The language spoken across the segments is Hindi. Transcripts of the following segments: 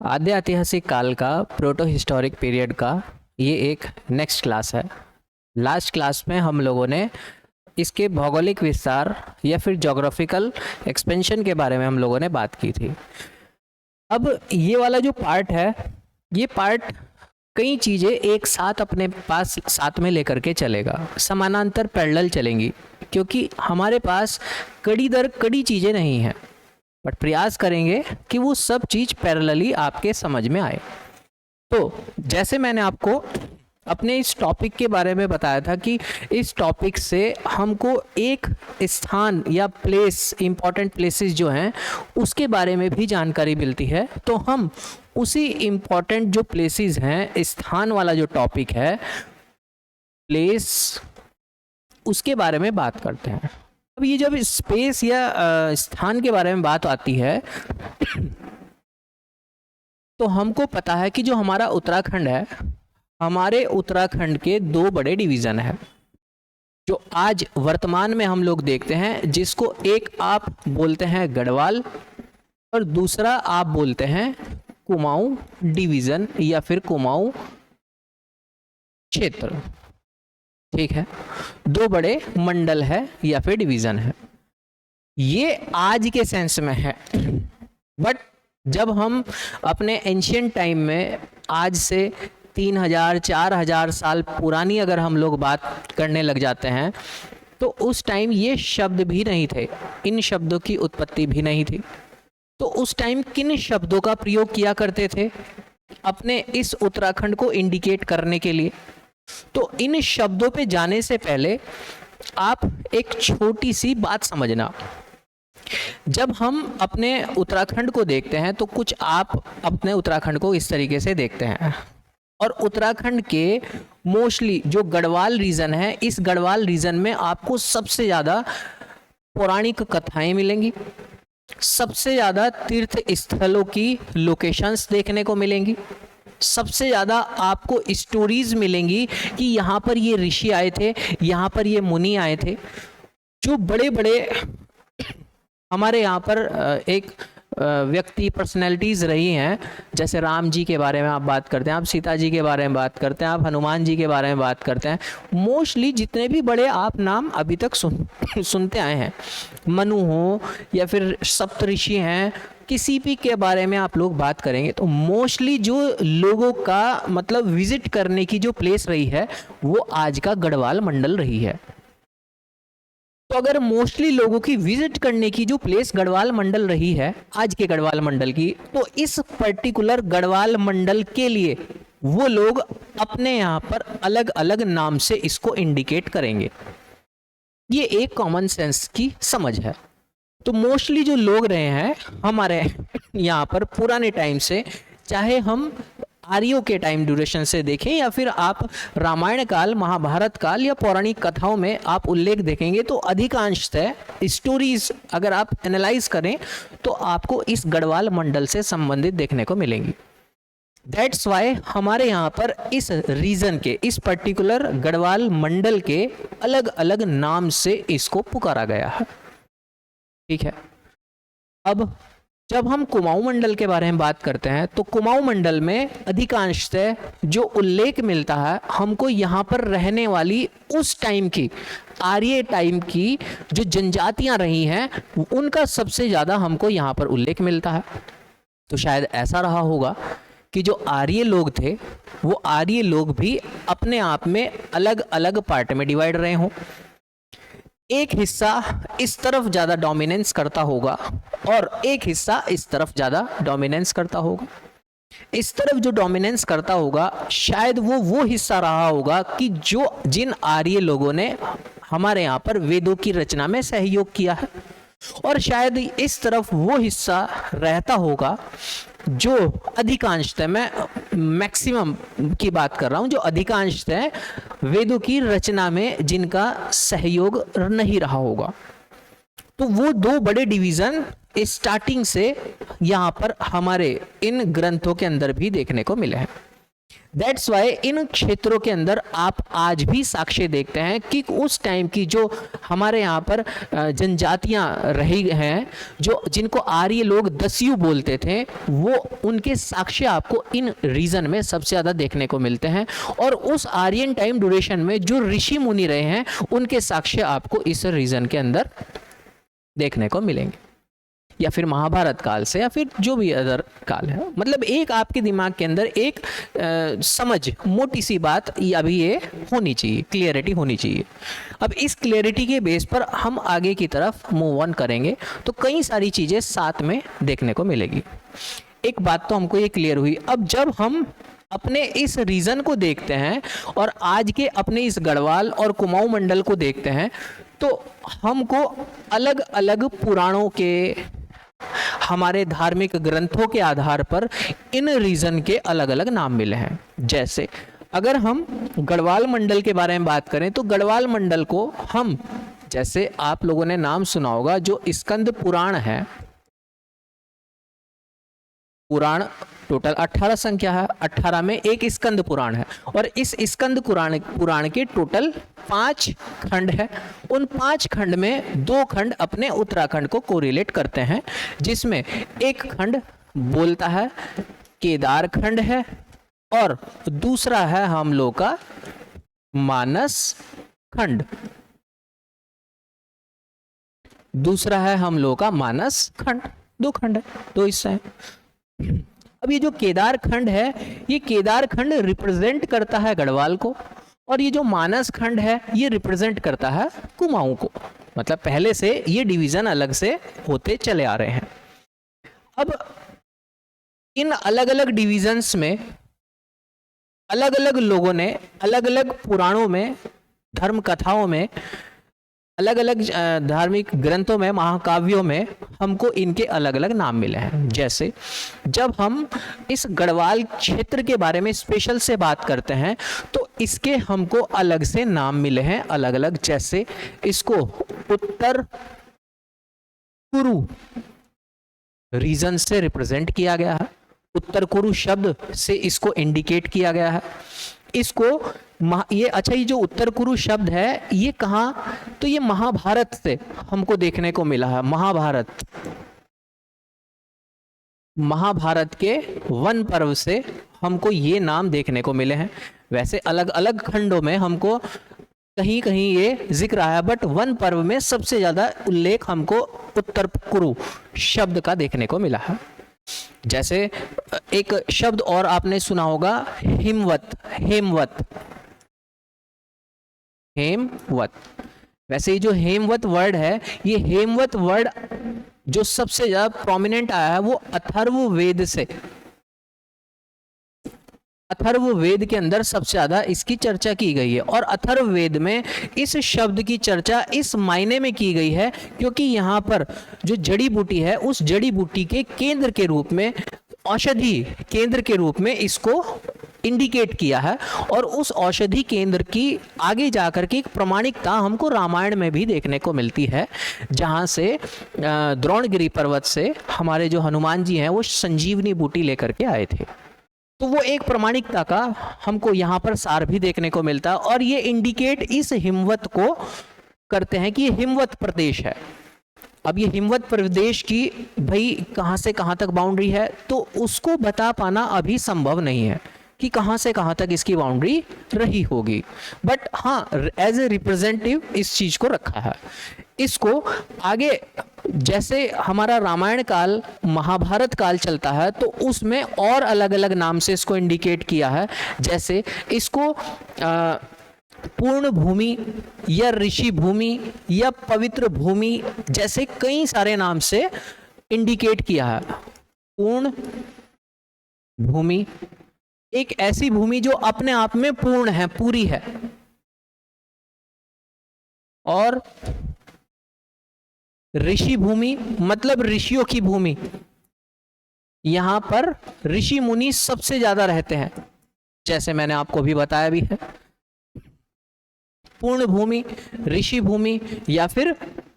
आद्य ऐतिहासिक काल का प्रोटो हिस्टोरिक पीरियड का ये एक नेक्स्ट क्लास है। लास्ट क्लास में हम लोगों ने इसके भौगोलिक विस्तार या फिर ज्योग्राफिकल एक्सपेंशन के बारे में हम लोगों ने बात की थी। अब ये वाला जो पार्ट है, ये पार्ट कई चीज़ें एक साथ अपने पास साथ में लेकर के चलेगा, समानांतर पैरेलल चलेंगी, क्योंकि हमारे पास कड़ी दर कड़ी चीज़ें नहीं हैं, बट प्रयास करेंगे कि वो सब चीज़ पैरेलली आपके समझ में आए। तो जैसे मैंने आपको अपने इस टॉपिक के बारे में बताया था कि इस टॉपिक से हमको एक स्थान या प्लेस, इंपॉर्टेंट प्लेसेस जो हैं उसके बारे में भी जानकारी मिलती है, तो हम उसी इंपॉर्टेंट जो प्लेसेस हैं, स्थान वाला जो टॉपिक है, प्लेस, उसके बारे में बात करते हैं। अब ये जब स्पेस या स्थान के बारे में बात आती है तो हमको पता है कि जो हमारा उत्तराखंड है, हमारे उत्तराखंड के दो बड़े डिवीज़न है जो आज वर्तमान में हम लोग देखते हैं, जिसको एक आप बोलते हैं गढ़वाल और दूसरा आप बोलते हैं कुमाऊं डिवीज़न या फिर कुमाऊं क्षेत्र। ठीक है, दो बड़े मंडल है या फिर डिवीज़न है। ये आज के सेंस में है, बट जब हम अपने एंशियंट टाइम में, आज से 3000 4000 साल पुरानी अगर हम लोग बात करने लग जाते हैं, तो उस टाइम ये शब्द भी नहीं थे, इन शब्दों की उत्पत्ति भी नहीं थी। तो उस टाइम किन शब्दों का प्रयोग किया करते थे अपने इस उत्तराखंड को इंडिकेट करने के लिए? तो इन शब्दों पे जाने से पहले आप एक छोटी सी बात समझना। जब हम अपने उत्तराखंड को देखते हैं तो कुछ आप अपने उत्तराखंड को इस तरीके से देखते हैं, और उत्तराखंड के मोस्टली जो गढ़वाल रीजन है, इस गढ़वाल रीजन में आपको सबसे ज़्यादा पौराणिक कथाएं मिलेंगी, सबसे ज़्यादा तीर्थ स्थलों की लोकेशंस देखने को मिलेंगी, सबसे ज़्यादा आपको स्टोरीज मिलेंगी कि यहाँ पर ये ऋषि आए थे, यहाँ पर ये मुनि आए थे। जो बड़े बड़े हमारे यहाँ पर एक व्यक्ति, पर्सनैलिटीज़ रही हैं, जैसे राम जी के बारे में आप बात करते हैं, आप सीता जी के बारे में बात करते हैं, आप हनुमान जी के बारे में बात करते हैं, मोस्टली जितने भी बड़े आप नाम अभी तक सुनते आए हैं, मनु हो या फिर सप्तऋषि हैं, किसी भी के बारे में आप लोग बात करेंगे तो मोस्टली जो लोगों का मतलब विजिट करने की जो प्लेस रही है वो आज का गढ़वाल मंडल रही है। तो अगर मोस्टली लोगों की विजिट करने की जो प्लेस गढ़वाल मंडल रही है, आज के गढ़वाल मंडल की, तो इस पर्टिकुलर गढ़वाल मंडल के लिए वो लोग अपने यहाँ पर अलग अलग नाम से इसको इंडिकेट करेंगे। ये एक कॉमन सेंस की समझ है। तो मोस्टली जो लोग रहे हैं हमारे यहाँ पर पुराने टाइम से, चाहे हम आर्यों के टाइम ड्यूरेशन से देखें या फिर आप रामायण काल, महाभारत काल या पौराणिक कथाओं में आप उल्लेख देखेंगे, तो अधिकांशतः स्टोरीज अगर आप एनालाइज करें तो आपको इस गढ़वाल मंडल से संबंधित देखने को मिलेंगी। दैट्स वाई हमारे यहाँ पर इस रीजन के, इस पर्टिकुलर गढ़वाल मंडल के अलग अलग नाम से इसको पुकारा गया है। ठीक है, अब जब हम कुमाऊं मंडल के बारे में बात करते हैं तो कुमाऊं मंडल में अधिकांशतः जो उल्लेख मिलता है हमको यहाँ पर रहने वाली उस टाइम की, आर्य टाइम की जो जनजातियां रही हैं, उनका सबसे ज़्यादा हमको यहाँ पर उल्लेख मिलता है। तो शायद ऐसा रहा होगा कि जो आर्य लोग थे वो आर्य लोग भी अपने आप में अलग अलग पार्ट में डिवाइड रहे हों। एक हिस्सा इस तरफ ज़्यादा डोमिनेंस करता होगा और एक हिस्सा इस तरफ ज़्यादा डोमिनेंस करता होगा। इस तरफ जो डोमिनेंस करता होगा शायद वो हिस्सा रहा होगा कि जो जिन आर्य लोगों ने हमारे यहाँ पर वेदों की रचना में सहयोग किया है, और शायद इस तरफ वो हिस्सा रहता होगा जो अधिकांशतः, मैं मैक्सिमम की बात कर रहा हूँ, जो अधिकांशतः वेदों की रचना में जिनका सहयोग नहीं रहा होगा। तो वो दो बड़े डिवीजन स्टार्टिंग से यहाँ पर हमारे इन ग्रंथों के अंदर भी देखने को मिले हैं। दैट्स वाई इन क्षेत्रों के अंदर आप आज भी साक्ष्य देखते हैं कि उस टाइम की जो हमारे यहाँ पर जनजातियाँ रही हैं, जो जिनको आर्य लोग दस्यु बोलते थे, वो उनके साक्ष्य आपको इन रीजन में सबसे ज़्यादा देखने को मिलते हैं। और उस आर्यन टाइम ड्यूरेशन में जो ऋषि मुनि रहे हैं उनके साक्ष्य आपको इस रीजन के अंदर देखने को मिलेंगे, या फिर महाभारत काल से, या फिर जो भी अदर काल है। मतलब एक आपके दिमाग के अंदर एक समझ, मोटी सी बात अभी ये होनी चाहिए, क्लियरिटी होनी चाहिए। अब इस क्लियरिटी के बेस पर हम आगे की तरफ मूव ऑन करेंगे तो कई सारी चीज़ें साथ में देखने को मिलेगी। एक बात तो हमको ये क्लियर हुई, अब जब हम अपने इस रीजन को देखते हैं और आज के अपने इस गढ़वाल और कुमाऊं मंडल को देखते हैं, तो हमको अलग अलग पुराणों के, हमारे धार्मिक ग्रंथों के आधार पर इन रीजन के अलग अलग नाम मिले हैं। जैसे अगर हम गढ़वाल मंडल के बारे में बात करें तो गढ़वाल मंडल को हम, जैसे आप लोगों ने नाम सुना होगा जो स्कंद पुराण है, पुराण टोटल 18 संख्या है, 18 में एक स्कंद पुराण है, और इस स्कंद पुराण के टोटल 5 खंड है। उन 5 खंड में 2 खंड अपने उत्तराखंड को कोरिलेट करते हैं, जिसमें एक खंड बोलता है केदार खंड है, और दूसरा है हम लोग का मानस खंड, दूसरा है हम लोग का मानस खंड। 2 खंड है, 2 हिस्सा है। अब ये जो केदार खंड है, ये केदार खंड रिप्रेजेंट करता है गढ़वाल को, और ये जो मानस खंड है ये रिप्रेजेंट करता है कुमाऊं को। मतलब पहले से ये डिवीजन अलग से होते चले आ रहे हैं। अब इन अलग अलग डिविजन्स में अलग अलग लोगों ने अलग अलग पुराणों में, धर्म कथाओं में, अलग अलग धार्मिक ग्रंथों में, महाकाव्यों में हमको इनके अलग अलग नाम मिले हैं। जैसे जब हम इस गढ़वाल क्षेत्र के बारे में स्पेशल से बात करते हैं तो इसके हमको अलग से नाम मिले हैं, अलग अलग। जैसे इसको उत्तर कुरु रीजन से रिप्रेजेंट किया गया है, उत्तर कुरु शब्द से इसको इंडिकेट किया गया है। इसको ये अच्छा, ये जो उत्तर कुरु शब्द है ये कहाँ, तो ये महाभारत से हमको देखने को मिला है। महाभारत के वन पर्व से हमको ये नाम देखने को मिले हैं। वैसे अलग अलग खंडों में हमको कहीं कहीं ये जिक्र आया, बट वन पर्व में सबसे ज्यादा उल्लेख हमको उत्तर कुरु शब्द का देखने को मिला है। जैसे एक शब्द और आपने सुना होगा, हेमवत। वैसे ये जो हेमवत वर्ड है, ये हेमवत वर्ड जो सबसे ज्यादा प्रोमिनेंट आया है वो अथर्ववेद से। अथर्ववेद के अंदर सबसे ज्यादा इसकी चर्चा की गई है, और अथर्ववेद में इस शब्द की चर्चा इस मायने में की गई है क्योंकि यहाँ पर जो जड़ी बूटी है, उस जड़ी बूटी के केंद्र के रूप में, औषधि केंद्र के रूप में इसको इंडिकेट किया है। और उस औषधि केंद्र की आगे जाकर के एक प्रमाणिकता हमको रामायण में भी देखने को मिलती है, जहाँ से द्रोणगिरी पर्वत से हमारे जो हनुमान जी हैं वो संजीवनी बूटी लेकर के आए थे। तो वो एक प्रमाणिकता का हमको यहाँ पर सार भी देखने को मिलता है, और ये इंडिकेट इस हिमवत को करते हैं कि ये हिमवत प्रदेश है। अब ये हिमवत प्रदेश की भाई कहाँ से कहाँ तक बाउंड्री है, तो उसको बता पाना अभी संभव नहीं है कि कहाँ से कहाँ तक इसकी बाउंड्री रही होगी, बट हाँ एज ए रिप्रेजेंटेटिव इस चीज को रखा है। इसको आगे जैसे हमारा रामायण काल, महाभारत काल चलता है तो उसमें और अलग अलग नाम से इसको इंडिकेट किया है। जैसे इसको पूर्ण भूमि या ऋषि भूमि या पवित्र भूमि जैसे कई सारे नाम से इंडिकेट किया है। पूर्ण भूमि एक ऐसी भूमि जो अपने आप में पूर्ण है, पूरी है, और ऋषि भूमि मतलब ऋषियों की भूमि, यहां पर ऋषि मुनि सबसे ज्यादा रहते हैं, जैसे मैंने आपको भी बताया भी है। पूर्ण भूमि, ऋषि भूमि या फिर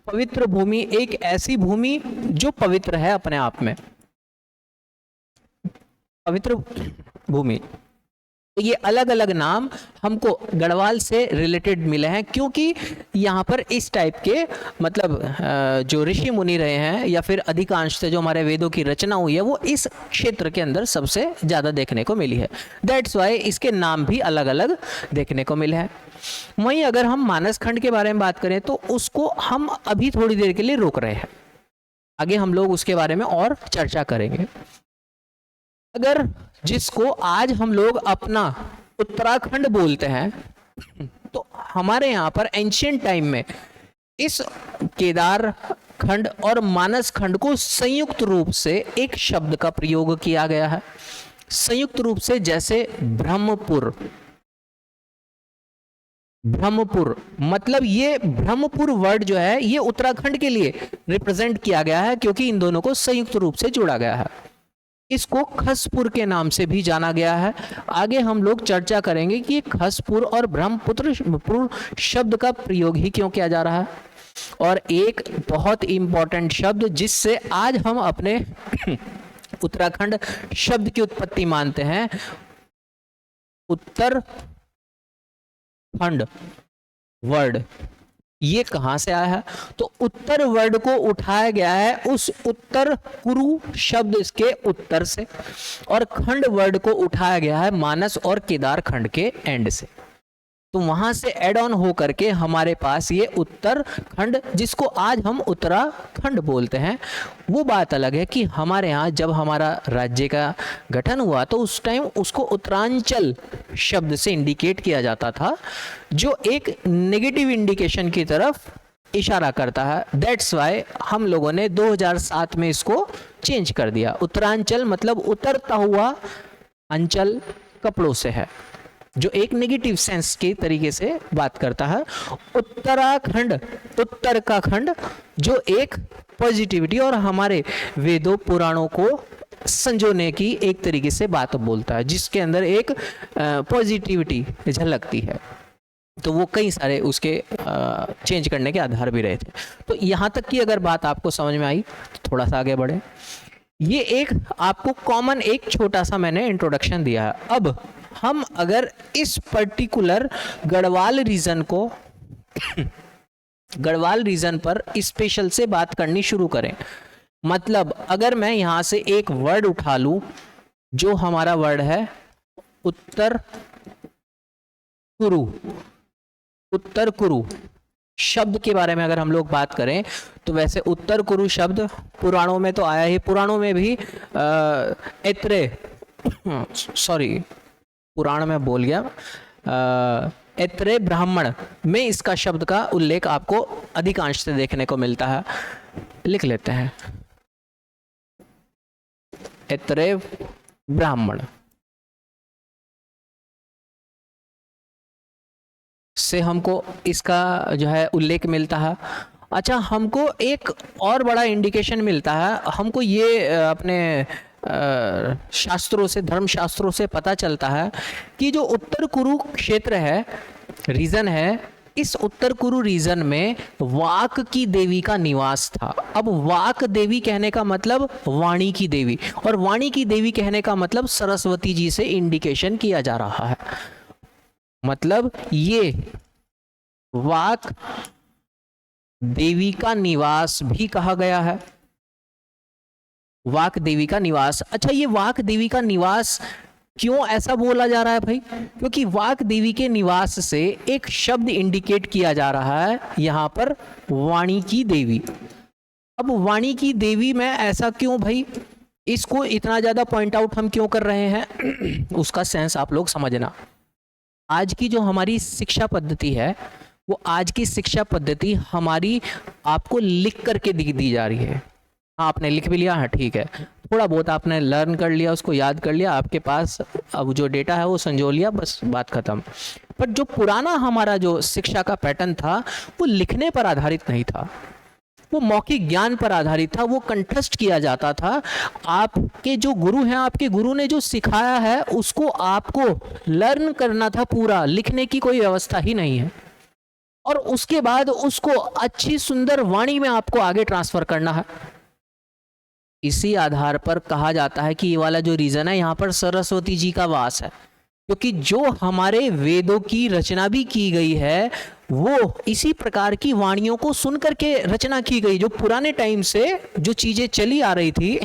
पवित्र भूमि, एक ऐसी भूमि जो पवित्र है अपने आप में, पवित्र भूमि। तो ये अलग अलग नाम हमको गढ़वाल से रिलेटेड मिले हैं, क्योंकि यहाँ पर इस टाइप के मतलब जो ऋषि मुनि रहे हैं या फिर अधिकांश से जो हमारे वेदों की रचना हुई है वो इस क्षेत्र के अंदर सबसे ज़्यादा देखने को मिली है। दैट्स वाई इसके नाम भी अलग अलग देखने को मिले हैं। वहीं अगर हम मानस खंड के बारे में बात करें तो उसको हम अभी थोड़ी देर के लिए रोक रहे हैं, आगे हम लोग उसके बारे में और चर्चा करेंगे। अगर जिसको आज हम लोग अपना उत्तराखंड बोलते हैं, तो हमारे यहाँ पर एंशियंट टाइम में इस केदार खंड और मानस खंड को संयुक्त रूप से एक शब्द का प्रयोग किया गया है। संयुक्त रूप से जैसे ब्रह्मपुर, ब्रह्मपुर मतलब ये ब्रह्मपुर वर्ड जो है ये उत्तराखंड के लिए रिप्रेजेंट किया गया है, क्योंकि इन दोनों को संयुक्त रूप से जोड़ा गया है। इसको खसपुर के नाम से भी जाना गया है। आगे हम लोग चर्चा करेंगे कि खसपुर और ब्रह्मपुर शब्द का प्रयोग ही क्यों किया जा रहा है। और एक बहुत इंपॉर्टेंट शब्द जिससे आज हम अपने उत्तराखंड शब्द की उत्पत्ति मानते हैं, उत्तरखंड वर्ड, ये कहां से आया है? तो उत्तर वर्ड को उठाया गया है उस उत्तर कुरु शब्द के उत्तर से, और खंड वर्ड को उठाया गया है मानस और केदार खंड के एंड से। तो वहां से एड ऑन हो करके हमारे पास ये उत्तरखंड, जिसको आज हम उत्तराखंड बोलते हैं। वो बात अलग है कि हमारे यहाँ जब हमारा राज्य का गठन हुआ तो उस टाइम उसको उत्तरांचल शब्द से इंडिकेट किया जाता था, जो एक नेगेटिव इंडिकेशन की तरफ इशारा करता है। दैट्स वाई हम लोगों ने 2007 में इसको चेंज कर दिया। उत्तरांचल मतलब उतरता हुआ अंचल कपड़ों से है, जो एक नेगेटिव सेंस के तरीके से बात करता है। उत्तराखंड, उत्तर का खंड, जो एक पॉजिटिविटी और हमारे वेदों पुराणों को संजोने की एक तरीके से बात बोलता है, जिसके अंदर एक पॉजिटिविटी झलकती है। तो वो कई सारे उसके चेंज करने के आधार भी रहे थे। तो यहाँ तक की अगर बात आपको समझ में आई तो थोड़ा सा आगे बढ़े। ये एक आपको कॉमन एक छोटा सा मैंने इंट्रोडक्शन दिया है। अब हम अगर इस पर्टिकुलर गढ़वाल रीजन को गढ़वाल रीजन पर स्पेशल से बात करनी शुरू करें, मतलब अगर मैं यहां से एक वर्ड उठा लूं जो हमारा वर्ड है उत्तर कुरु, उत्तर कुरु शब्द के बारे में अगर हम लोग बात करें तो वैसे उत्तर कुरु शब्द पुराणों में तो आया ही, पुराणों में भी पुराण में बोल गया, ऐत्रेय ब्राह्मण में इसका शब्द का उल्लेख आपको अधिकांश से देखने को मिलता है। लिख लेते हैं ऐत्रेय ब्राह्मण से हमको इसका जो है उल्लेख मिलता है। अच्छा, हमको एक और बड़ा इंडिकेशन मिलता है, हमको ये अपने शास्त्रों से, धर्म शास्त्रों से पता चलता है कि जो उत्तर कुरु क्षेत्र है, रीजन है, इस उत्तर कुरु रीजन में वाक की देवी का निवास था। अब वाक देवी कहने का मतलब वाणी की देवी, और वाणी की देवी कहने का मतलब सरस्वती जी से इंडिकेशन किया जा रहा है। मतलब ये वाक देवी का निवास भी कहा गया है, वाक देवी का निवास। अच्छा, ये वाक देवी का निवास क्यों ऐसा बोला जा रहा है भाई? क्योंकि वाक देवी के निवास से एक शब्द इंडिकेट किया जा रहा है यहां पर, वाणी की देवी। अब वाणी की देवी में ऐसा क्यों भाई, इसको इतना ज्यादा पॉइंट आउट हम क्यों कर रहे हैं उसका सेंस आप लोग समझना। आज की जो हमारी शिक्षा पद्धति है, वो आज की शिक्षा पद्धति हमारी आपको लिख करके दी जा रही है। हाँ, आपने लिख भी लिया है, ठीक है, थोड़ा बहुत आपने लर्न कर लिया, उसको याद कर लिया, आपके पास अब जो डेटा है वो संजो लिया, बस बात खत्म। पर जो पुराना हमारा जो शिक्षा का पैटर्न था वो लिखने पर आधारित नहीं था, वो मौखिक ज्ञान पर आधारित था, वो कंठस्थ किया जाता था। आपके जो गुरु हैं, आपके गुरु ने जो सिखाया है उसको आपको लर्न करना था पूरा, लिखने की कोई व्यवस्था ही नहीं है। और उसके बाद उसको अच्छी सुंदर वाणी में आपको आगे ट्रांसफर करना है। इसी आधार पर कहा जाता है कि ये वाला जो रीजन है, यहाँ पर सरस्वती जी का वास है, क्योंकि जो हमारे वेदों की रचना भी की गई है वो इसी प्रकार की वाणियों को सुन करके रचना की गई। जो पुराने टाइम से जो चीजें चली आ रही थी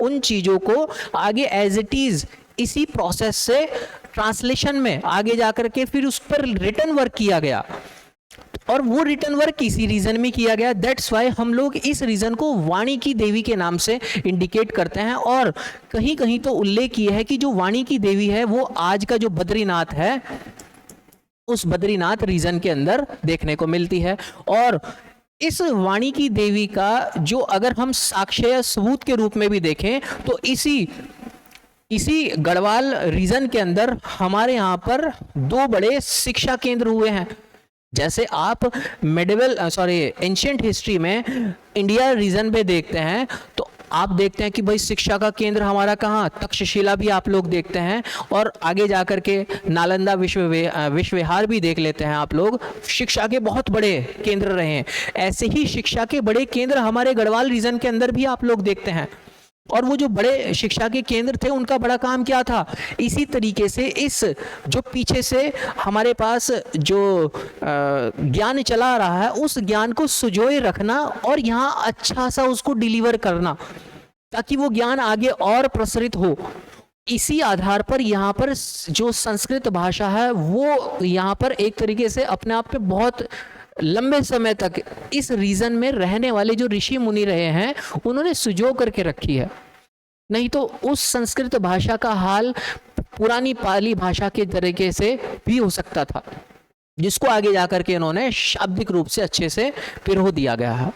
उन चीजों को आगे एज इट इज इसी प्रोसेस से ट्रांसलेशन में आगे जाकर के फिर उस पर रिटर्न वर्क किया गया, और वो रिटर्न वर्क इसी रीजन में किया गया। दैट्स वाई हम लोग इस रीजन को वाणी की देवी के नाम से इंडिकेट करते हैं। और कहीं कहीं तो उल्लेख किया है कि जो वाणी की देवी है वो आज का जो बद्रीनाथ है उस बद्रीनाथ रीजन के अंदर देखने को मिलती है। और इस वाणी की देवी का जो अगर हम साक्ष्य या सबूत के रूप में भी देखें तो इसी गढ़वाल रीजन के अंदर हमारे यहाँ पर 2 बड़े शिक्षा केंद्र हुए हैं। जैसे आप एंशिएंट हिस्ट्री में इंडिया रीजन पे देखते हैं तो आप देखते हैं कि भाई शिक्षा का केंद्र हमारा कहाँ, तक्षशिला भी आप लोग देखते हैं, और आगे जाकर के नालंदा विश्वविहार भी देख लेते हैं आप लोग। शिक्षा के बहुत बड़े केंद्र रहे हैं। ऐसे ही शिक्षा के बड़े केंद्र हमारे गढ़वाल रीजन के अंदर भी आप लोग देखते हैं। और वो जो बड़े शिक्षा के केंद्र थे उनका बड़ा काम क्या था, इसी तरीके से इस जो पीछे से हमारे पास जो ज्ञान चला आ रहा है उस ज्ञान को सुजोए रखना और यहाँ अच्छा सा उसको डिलीवर करना ताकि वो ज्ञान आगे और प्रसरित हो। इसी आधार पर यहाँ पर जो संस्कृत भाषा है वो यहाँ पर एक तरीके से अपने आप पे बहुत लंबे समय तक इस रीजन में रहने वाले जो ऋषि मुनि रहे हैं उन्होंने सुजो करके रखी है। नहीं तो उस संस्कृत भाषा का हाल पुरानी पाली भाषा के तरीके से भी हो सकता था, जिसको आगे जाकर के इन्होंने शाब्दिक रूप से अच्छे से पिरो दिया गया है।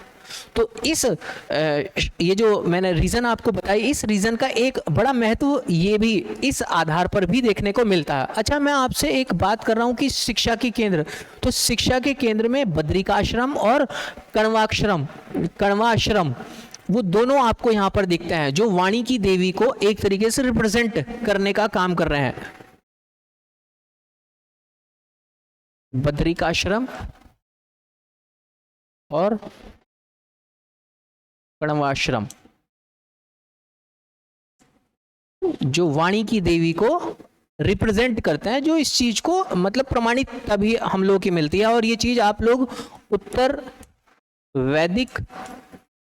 तो ये जो मैंने रीजन आपको बताई, इस रीजन का एक बड़ा महत्व ये भी इस आधार पर भी देखने को मिलता है। अच्छा, मैं आपसे एक बात कर रहा हूँ कि शिक्षा के केंद्र, तो शिक्षा के केंद्र में बद्रिकाश्रम और कण्वाश्रम वो दोनों आपको यहाँ पर दिखते हैं, जो वाणी की देवी को एक तरीके से रिप्रेजेंट करने का काम कर रहे हैं। बद्रिकाश्रम और कण्वाश्रम जो वाणी की देवी को रिप्रेजेंट करते हैं, जो इस चीज को मतलब प्रमाणित तभी हम लोग की मिलती है। और ये चीज आप लोग उत्तर वैदिक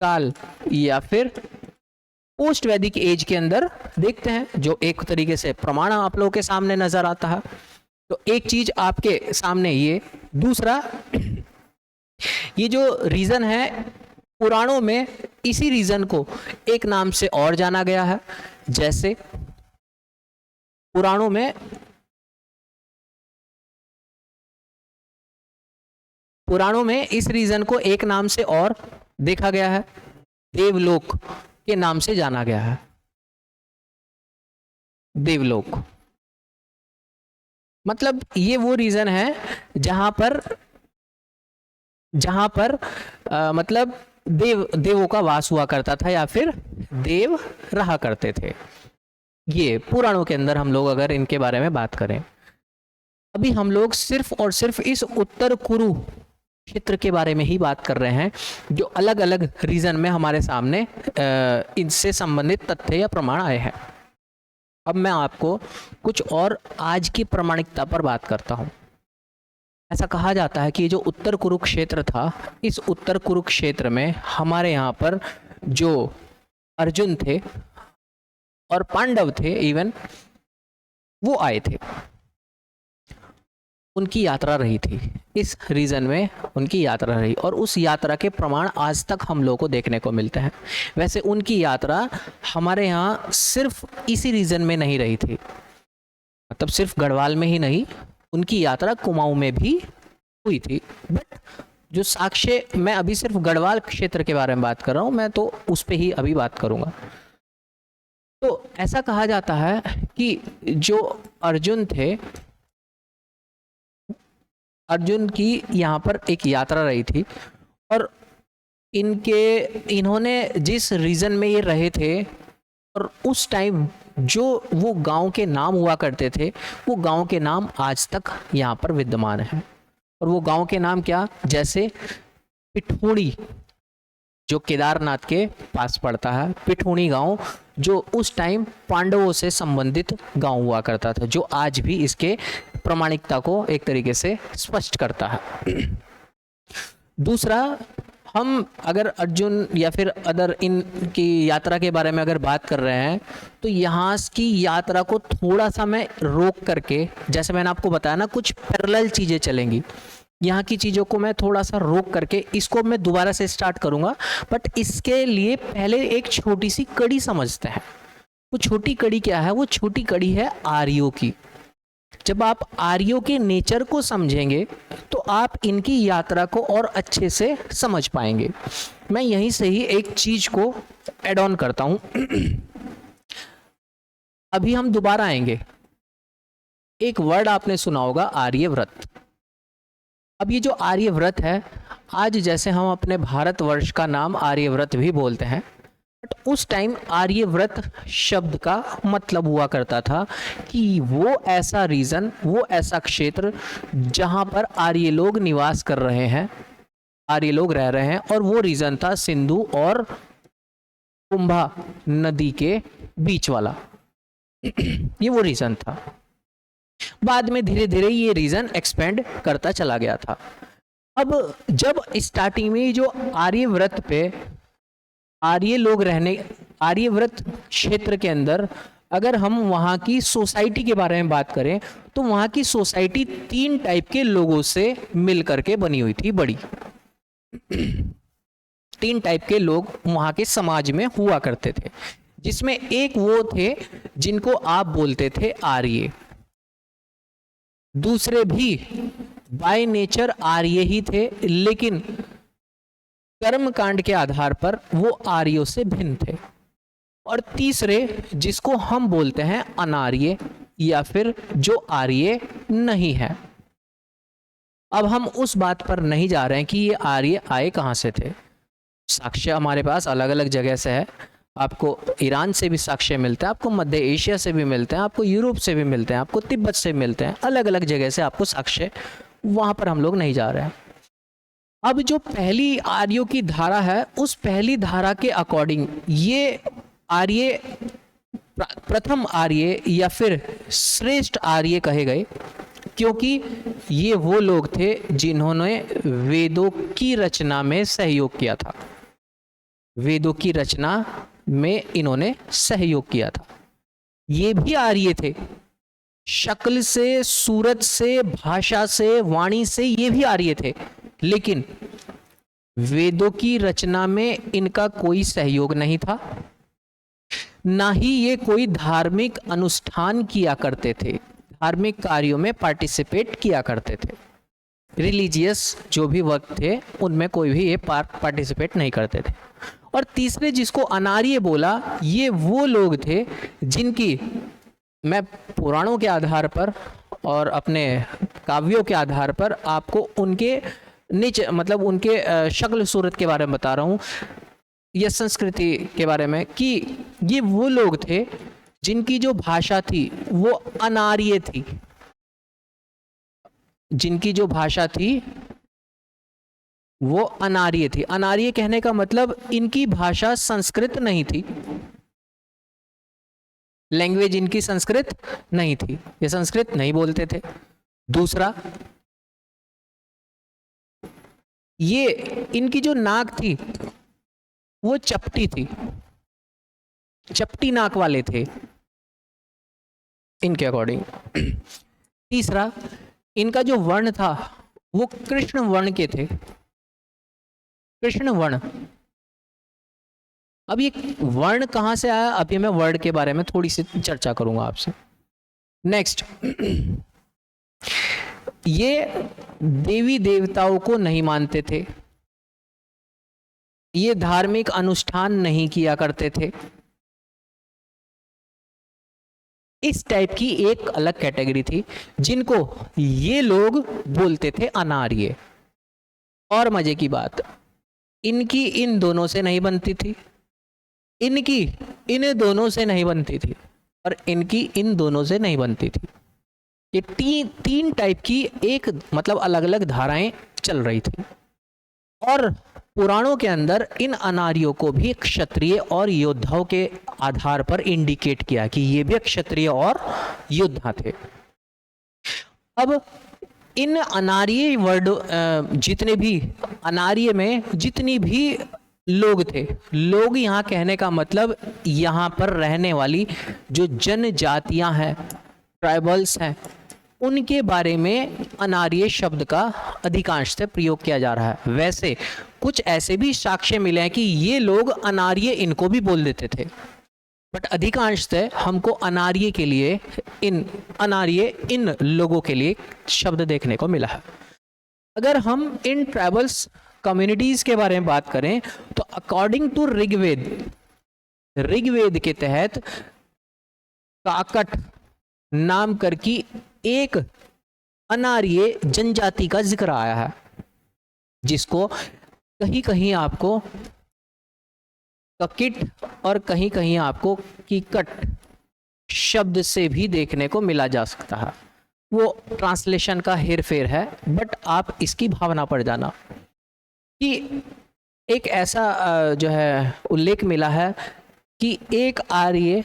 काल या फिर पोस्ट वैदिक एज के अंदर देखते हैं, जो एक तरीके से प्रमाण आप लोगों के सामने नजर आता है। तो एक चीज आपके सामने ये, दूसरा ये जो रीजन है पुराणों में इसी रीजन को एक नाम से और जाना गया है। जैसे पुराणों में इस रीजन को एक नाम से और देखा गया है, देवलोक के नाम से जाना गया है। देवलोक मतलब ये वो रीजन है जहां पर मतलब देवों का वास हुआ करता था या फिर देव रहा करते थे। ये पुराणों के अंदर हम लोग अगर इनके बारे में बात करें, अभी हम लोग सिर्फ और सिर्फ इस उत्तर कुरु क्षेत्र के बारे में ही बात कर रहे हैं, जो अलग अलग रीजन में हमारे सामने इनसे संबंधित तथ्य या प्रमाण आए हैं। अब मैं आपको कुछ और आज की प्रामाणिकता पर बात करता हूं। ऐसा कहा जाता है कि ये जो उत्तर कुरुक्षेत्र था, इस उत्तर कुरुक्षेत्र में हमारे यहाँ पर जो अर्जुन थे और पांडव थे इवन, वो आए थे, उनकी यात्रा रही थी इस रीजन में, उनकी यात्रा रही और उस यात्रा के प्रमाण आज तक हम लोगों को देखने को मिलते हैं। वैसे उनकी यात्रा हमारे यहाँ सिर्फ इसी रीजन में नहीं रही थी, मतलब सिर्फ गढ़वाल में ही नहीं, उनकी यात्रा कुमाऊं में भी हुई थी। बट जो साक्ष्य, मैं अभी सिर्फ गढ़वाल क्षेत्र के बारे में बात कर रहा हूं, मैं तो उस पे ही अभी बात करूंगा। तो ऐसा कहा जाता है कि जो अर्जुन थे, अर्जुन की यहाँ पर एक यात्रा रही थी और इन्होंने जिस रीजन में ये रहे थे और उस टाइम जो वो गांव के नाम हुआ करते थे, वो गांव के नाम आज तक यहाँ पर विद्यमान है। और वो गांव के नाम क्या, जैसे पिठोड़ी, जो केदारनाथ के पास पड़ता है, पिठूणी गांव जो उस टाइम पांडवों से संबंधित गांव हुआ करता था, जो आज भी इसके प्रामाणिकता को एक तरीके से स्पष्ट करता है। दूसरा, हम अगर अर्जुन या फिर अदर इनकी यात्रा के बारे में अगर बात कर रहे हैं तो यहाँ की यात्रा को थोड़ा सा मैं रोक करके, जैसे मैंने आपको बताया ना, कुछ पैरेलल चीज़ें चलेंगी, यहाँ की चीज़ों को मैं थोड़ा सा रोक करके इसको मैं दोबारा से स्टार्ट करूँगा। बट इसके लिए पहले एक छोटी सी कड़ी समझते हैं। वो छोटी कड़ी क्या है? वो छोटी कड़ी है आर्यों की। जब आप आर्यों के नेचर को समझेंगे तो आप इनकी यात्रा को और अच्छे से समझ पाएंगे। मैं यहीं से ही एक चीज को ऐड ऑन करता हूं। अभी हम दोबारा आएंगे। एक वर्ड आपने सुना होगा, आर्यव्रत। अब ये जो आर्यव्रत है, आज जैसे हम अपने भारतवर्ष का नाम आर्यव्रत भी बोलते हैं, बट उस टाइम आर्यव्रत शब्द का मतलब हुआ करता था कि वो ऐसा रीजन, वो ऐसा क्षेत्र जहां पर आर्य लोग निवास कर रहे हैं, आर्य लोग रह रहे हैं, और वो रीजन था सिंधु और कुंभा नदी के बीच वाला। ये वो रीजन था। बाद में धीरे धीरे ये रीजन एक्सपेंड करता चला गया था। अब जब स्टार्टिंग में जो आर्यव्रत पे आर्य लोग रहने, आर्यव्रत क्षेत्र के अंदर अगर हम वहाँ की सोसाइटी के बारे में बात करें तो वहाँ की सोसाइटी 3 टाइप के लोगों से मिल करके बनी हुई थी, बड़ी 3 टाइप के लोग वहाँ के समाज में हुआ करते थे, जिसमें एक वो थे जिनको आप बोलते थे आर्य। दूसरे भी बाय नेचर आर्य ही थे, लेकिन कर्म कांड के आधार पर वो आर्यों से भिन्न थे। और तीसरे जिसको हम बोलते हैं अनार्य, या फिर जो आर्य नहीं है। अब हम उस बात पर नहीं जा रहे हैं कि ये आर्य आए कहाँ से थे। साक्ष्य हमारे पास अलग अलग जगह से है। आपको ईरान से भी साक्ष्य मिलते हैं, आपको मध्य एशिया से भी मिलते हैं, आपको यूरोप से भी मिलते हैं, आपको तिब्बत से मिलते हैं, अलग अलग जगह से आपको साक्ष्य, वहां पर हम लोग नहीं जा रहे हैं। अब जो पहली आर्यों की धारा है, उस पहली धारा के अकॉर्डिंग ये आर्य प्रथम आर्य या फिर श्रेष्ठ आर्य कहे गए, क्योंकि ये वो लोग थे जिन्होंने वेदों की रचना में सहयोग किया था। वेदों की रचना में इन्होंने सहयोग किया था। ये भी आर्य थे, शक्ल से, सूरत से, भाषा से, वाणी से ये भी आर्य थे, लेकिन वेदों की रचना में इनका कोई सहयोग नहीं था, ना ही ये कोई धार्मिक अनुष्ठान किया करते थे, धार्मिक कार्यों में पार्टिसिपेट किया करते थे। रिलीजियस जो भी वर्क थे उनमें कोई भी ये पार्टिसिपेट नहीं करते थे। और तीसरे जिसको अनार्य बोला, ये वो लोग थे जिनकी मैं पुराणों के आधार पर और अपने काव्यों के आधार पर आपको उनके नीचे, मतलब उनके शक्ल सूरत के बारे में बता रहा हूँ, या संस्कृति के बारे में, कि ये वो लोग थे जिनकी जो भाषा थी वो अनार्य थी। जिनकी जो भाषा थी वो अनार्य थी। अनार्य कहने का मतलब इनकी भाषा संस्कृत नहीं थी, लैंग्वेज इनकी संस्कृत नहीं थी, ये संस्कृत नहीं बोलते थे। दूसरा, ये इनकी जो नाक थी वो चपटी थी, चपटी नाक वाले थे इनके अकॉर्डिंग। तीसरा, इनका जो वर्ण था वो कृष्ण वर्ण के थे, कृष्ण वर्ण। अब ये वर्ण कहां से आया, अभी मैं वर्ड के बारे में थोड़ी सी चर्चा करूंगा आपसे। नेक्स्ट, ये देवी देवताओं को नहीं मानते थे, ये धार्मिक अनुष्ठान नहीं किया करते थे। इस टाइप की एक अलग कैटेगरी थी जिनको ये लोग बोलते थे अनार्य। और मजे की बात, इनकी इन दोनों से नहीं बनती थी, इनकी इन दोनों से नहीं बनती थी, और इनकी इन दोनों से नहीं बनती थी। ये तीन टाइप की एक मतलब अलग अलग धाराएं चल रही थी। और पुराणों के अंदर इन अनार्यों को भी क्षत्रिय और योद्धाओं के आधार पर इंडिकेट किया कि ये भी क्षत्रिय और योद्धा थे। अब इन अनार्य वर्ड जितने भी अनार्य में जितनी भी लोग थे, लोग यहाँ कहने का मतलब यहाँ पर रहने वाली जो जनजातियां हैं, ट्राइबल्स हैं, उनके बारे में अनार्य शब्द का अधिकांश से प्रयोग किया जा रहा है। वैसे कुछ ऐसे भी साक्ष्य मिले हैं कि ये लोग अनार्य इनको भी बोल देते थे, बट अधिकांश से हमको अनार्य के लिए अनार्य इन लोगों के लिए शब्द देखने को मिला है। अगर हम इन ट्राइबल्स कम्युनिटीज के बारे में बात करें तो अकॉर्डिंग टू ऋग्वेद के तहत काकट नाम करके एक अनार्य जनजाति का जिक्र आया है, जिसको कहीं कहीं आपको ककिट और कहीं कहीं आपको कीकट शब्द से भी देखने को मिला जा सकता है। वो ट्रांसलेशन का हेरफेर है, बट आप इसकी भावना पर जाना कि एक ऐसा जो है उल्लेख मिला है कि एक आर्य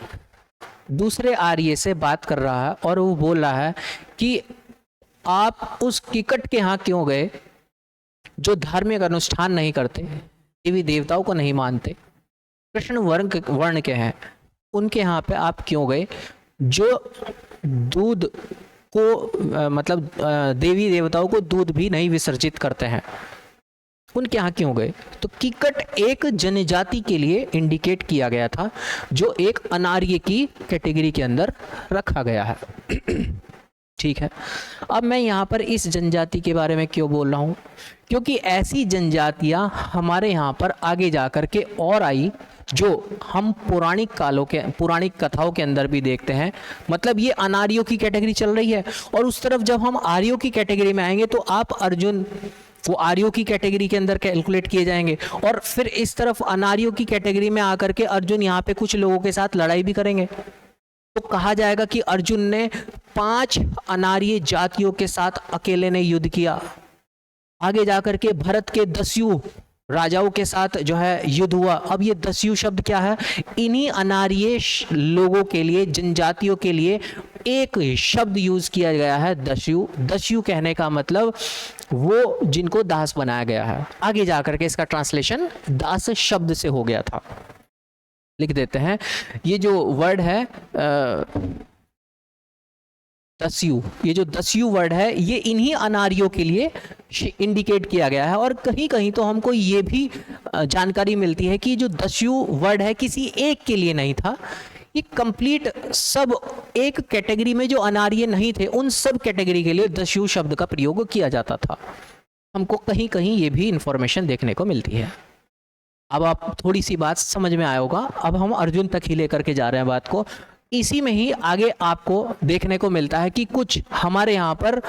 दूसरे आर्य से बात कर रहा है और वो बोल रहा है कि आप उस कीकट के यहाँ क्यों गए जो धार्मिक अनुष्ठान नहीं करते, देवी देवताओं को नहीं मानते, कृष्ण वर्ण के हैं, उनके यहाँ पे आप क्यों गए, जो दूध को मतलब देवी देवताओं को दूध भी नहीं विसर्जित करते हैं, उनके यहाँ क्यों गए। तो कीकट एक जनजाति के लिए इंडिकेट किया गया था जो एक अनार्य की कैटेगरी के अंदर रखा गया है। ठीक है, अब मैं यहाँ पर इस जनजाति के बारे में क्यों बोल रहा हूँ, क्योंकि ऐसी जनजातियाँ हमारे यहाँ पर आगे जा कर के और आई जो हम पौराणिक कथाओं के अंदर भी देखते हैं। मतलब ये अनार्यों की कैटेगरी चल रही है, और उस तरफ जब हम आर्यों की कैटेगरी में आएंगे तो आप अर्जुन वो आर्यों की कैटेगरी के अंदर कैलकुलेट किए जाएंगे, और फिर इस तरफ अनार्यों की कैटेगरी में आकर के अर्जुन यहाँ पे कुछ लोगों के साथ लड़ाई भी करेंगे। तो कहा जाएगा कि अर्जुन ने 5 अनार्य जातियों के साथ अकेले ने युद्ध किया। आगे जाकर के भरत के 10 राजाओं के साथ जो है युद्ध हुआ। अब ये 10 शब्द क्या है, इन्हीं अनार्य लोगों के लिए, जनजातियों के लिए एक शब्द यूज किया गया है, दस्यु। दस्यु कहने का मतलब वो जिनको दास बनाया गया है। आगे जाकर के इसका ट्रांसलेशन दास शब्द से हो गया था। लिख देते हैं, ये जो वर्ड है दस्यु, ये जो दस्यु वर्ड है ये इन्हीं अनार्यों के लिए इंडिकेट किया गया है। और कहीं कहीं तो हमको ये भी जानकारी मिलती है कि जो दस्यु वर्ड है किसी एक के लिए नहीं था, ये कंप्लीट सब एक कैटेगरी में जो अनार्य नहीं थे उन सब कैटेगरी के लिए दस्यु शब्द का प्रयोग किया जाता था। हमको कहीं कहीं ये भी इंफॉर्मेशन देखने को मिलती है। अब आप थोड़ी सी बात समझ में आया होगा। अब हम अर्जुन तक ही लेकर के जा रहे हैं बात को। इसी में ही आगे आपको देखने को मिलता है कि कुछ हमारे यहाँ पर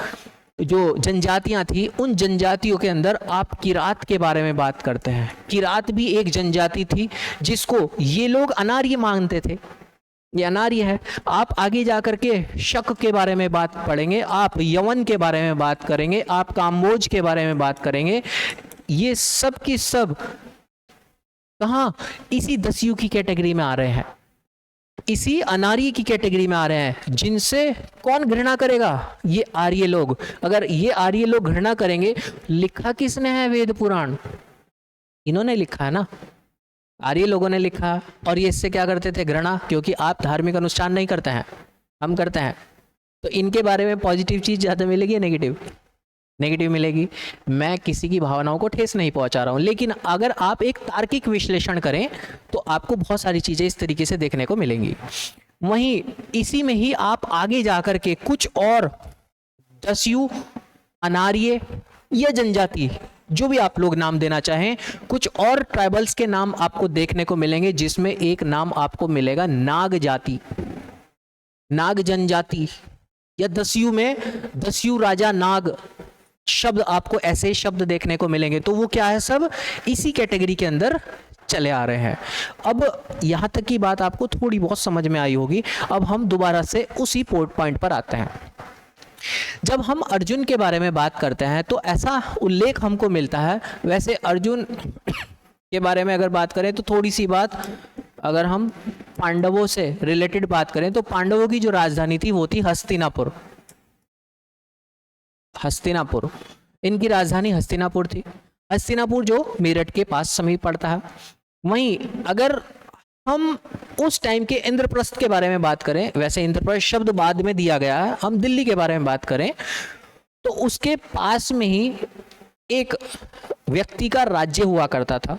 जो जनजातियां थी उन जनजातियों के अंदर आप किरात के बारे में बात करते हैं। किरात भी एक जनजाति थी जिसको ये लोग अनार्य मानते थे, ये अनार्य है। आप आगे जाकर के शक के बारे में बात पढ़ेंगे, आप यवन के बारे में बात करेंगे, आप काम्बोज के बारे में बात करेंगे। ये सब की सब कहाँ, इसी दस्यु की कैटेगरी में आ रहे हैं, इसी अनार्य की कैटेगरी में आ रहे हैं। जिनसे कौन घृणा करेगा, ये आर्य लोग। अगर ये आर्य लोग घृणा करेंगे, लिखा किसने है वेद पुराण, इन्होंने लिखा है ना, आर्य लोगों ने लिखा। और ये इससे क्या करते थे, घृणा, क्योंकि आप धार्मिक अनुष्ठान नहीं करते हैं, हम करते हैं। तो इनके बारे में पॉजिटिव चीज ज्यादा मिलेगी या नेगेटिव? नेगेटिव मिलेगी। मैं किसी की भावनाओं को ठेस नहीं पहुंचा रहा हूं, लेकिन अगर आप एक तार्किक विश्लेषण करें तो आपको बहुत सारी चीजें इस तरीके से देखने को मिलेंगी। वहीं इसी में ही आप आगे जाकर के कुछ और दस्यु, अनार्य या जनजाति, जो भी आप लोग नाम देना चाहें, कुछ और ट्राइबल्स के नाम आपको देखने को मिलेंगे, जिसमें एक नाम आपको मिलेगा नाग जाति, नाग जनजाति, या दस्यु में दस्यु राजा नाग शब्द आपको ऐसे शब्द देखने को मिलेंगे। तो वो क्या है, सब इसी कैटेगरी के अंदर चले आ रहे हैं। अब यहां तक की बात आपको थोड़ी बहुत समझ में आई होगी। अब हम दोबारा से उसी पॉइंट पर आते हैं। जब हम अर्जुन के बारे में बात करते हैं तो ऐसा उल्लेख हमको मिलता है। वैसे अर्जुन के बारे में अगर बात करें तो थोड़ी सी बात, अगर हम पांडवों से रिलेटेड बात करें तो पांडवों की जो राजधानी थी वो थी हस्तिनापुर। हस्तिनापुर, इनकी राजधानी हस्तिनापुर थी। हस्तिनापुर जो मेरठ के पास समीप पड़ता है। वहीं अगर हम उस टाइम के इंद्रप्रस्थ के बारे में बात करें, वैसे इंद्रप्रस्थ शब्द बाद में दिया गया है, हम दिल्ली के बारे में बात करें तो उसके पास में ही एक व्यक्ति का राज्य हुआ करता था,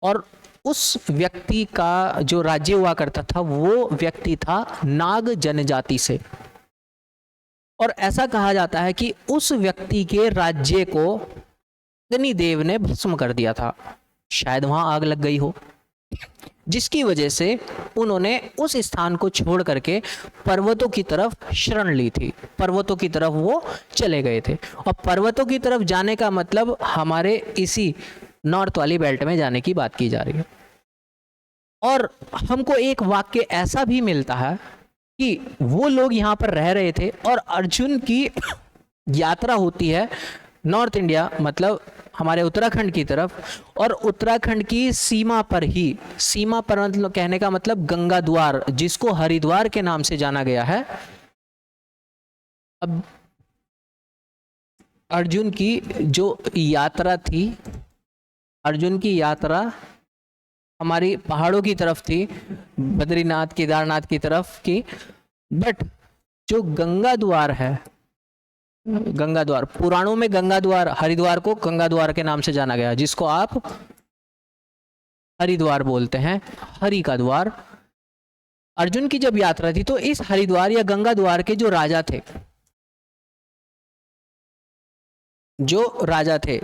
और उस व्यक्ति का जो राज्य हुआ करता था वो व्यक्ति था नाग जनजाति से। और ऐसा कहा जाता है कि उस व्यक्ति के राज्य को अग्निदेव ने भस्म कर दिया था, शायद वहां आग लग गई हो, जिसकी वजह से उन्होंने उस स्थान को छोड़ करके पर्वतों की तरफ शरण ली थी। पर्वतों की तरफ वो चले गए थे, और पर्वतों की तरफ जाने का मतलब हमारे इसी नॉर्थ वाली बेल्ट में जाने की बात की जा रही है। और हमको एक वाक्य ऐसा भी मिलता है कि वो लोग यहाँ पर रह रहे थे और अर्जुन की यात्रा होती है नॉर्थ इंडिया, मतलब हमारे उत्तराखंड की तरफ, और उत्तराखंड की सीमा पर ही, सीमा पर मतलब कहने का मतलब गंगा द्वार, जिसको हरिद्वार के नाम से जाना गया है। अब अर्जुन की जो यात्रा थी, अर्जुन की यात्रा हमारी पहाड़ों की तरफ थी, बद्रीनाथ केदारनाथ की तरफ की, बट जो गंगा द्वार है, गंगा द्वार, पुराणों में गंगा द्वार, हरिद्वार को गंगा द्वार के नाम से जाना गया, जिसको आप हरिद्वार बोलते हैं, हरि का द्वार। अर्जुन की जब यात्रा थी तो इस हरिद्वार या गंगा द्वार के जो राजा थे,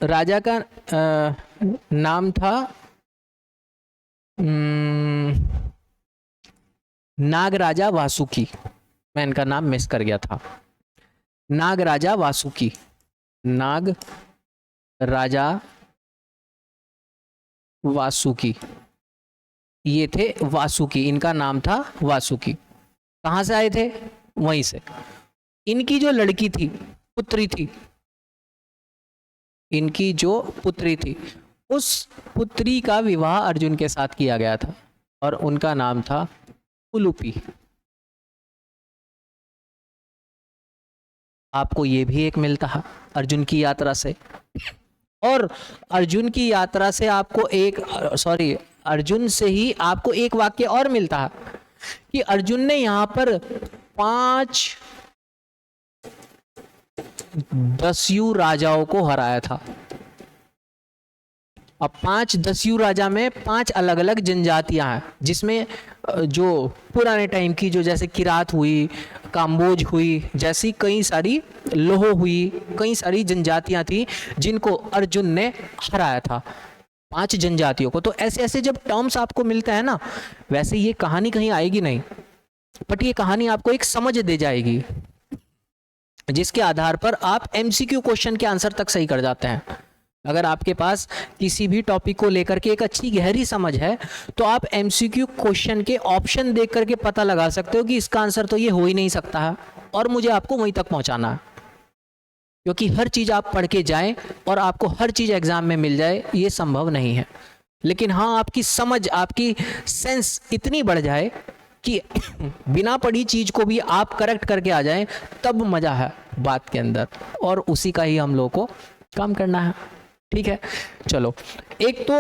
राजा का नाम था नाग राजा वासुकी। मैं इनका नाम मिस कर गया था। नाग राजा वासुकी, नाग राजा वासुकी, ये थे वासुकी, इनका नाम था वासुकी। कहाँ से आए थे? वहीं से। इनकी जो लड़की थी, पुत्री थी, इनकी जो पुत्री थी, उस पुत्री का विवाह अर्जुन के साथ किया गया था और उनका नाम था उलूपी। आपको ये भी एक मिलता है अर्जुन की यात्रा से। और अर्जुन की यात्रा से आपको अर्जुन से ही आपको एक वाक्य और मिलता है कि अर्जुन ने यहां पर 5 दस्यु राजाओं को हराया था। अब 5 दस्यु राजा में 5 अलग अलग जनजातियां हैं, जिसमें जो पुराने टाइम की जो जैसे किरात हुई, काम्बोज हुई, जैसी कई सारी लोहो हुई, कई सारी जनजातियां थी जिनको अर्जुन ने हराया था, 5 जनजातियों को। तो ऐसे ऐसे जब टर्म्स आपको मिलते हैं ना, वैसे ये कहानी कहीं आएगी नहीं, बट ये कहानी आपको एक समझ दे जाएगी, जिसके आधार पर आप एमसीक्यू क्वेश्चन के आंसर तक सही कर जाते हैं। अगर आपके पास किसी भी टॉपिक को लेकर के एक अच्छी गहरी समझ है तो आप एमसीक्यू क्वेश्चन के ऑप्शन देख करके पता लगा सकते हो कि इसका आंसर तो ये हो ही नहीं सकता है, और मुझे आपको वहीं तक पहुंचाना है। क्योंकि हर चीज़ आप पढ़ के जाएं और आपको हर चीज़ एग्जाम में मिल जाए, ये संभव नहीं है। लेकिन हाँ, आपकी समझ, आपकी सेंस इतनी बढ़ जाए कि बिना पढ़ी चीज़ को भी आप करेक्ट करके आ जाएं, तब मज़ा है बात के अंदर, और उसी का ही हम लोगों को काम करना है। ठीक है, चलो। एक तो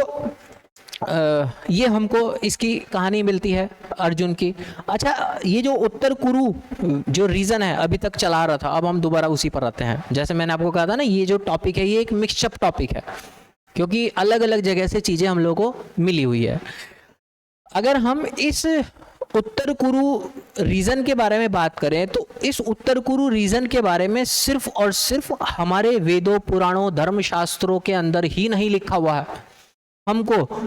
ये हमको इसकी कहानी मिलती है अर्जुन की। अच्छा, ये जो उत्तर कुरु जो रीजन है अभी तक चला रहा था, अब हम दोबारा उसी पर आते हैं। जैसे मैंने आपको कहा था ना, ये जो टॉपिक है ये एक मिक्सअप टॉपिक है, क्योंकि अलग अलग जगह से चीज़ें हम लोगों को मिली हुई है। अगर हम इस उत्तर कुरु रीजन के बारे में बात करें तो इस उत्तर कुरु रीजन के बारे में सिर्फ और सिर्फ हमारे वेदों, पुराणों, धर्मशास्त्रों के अंदर ही नहीं लिखा हुआ है। हमको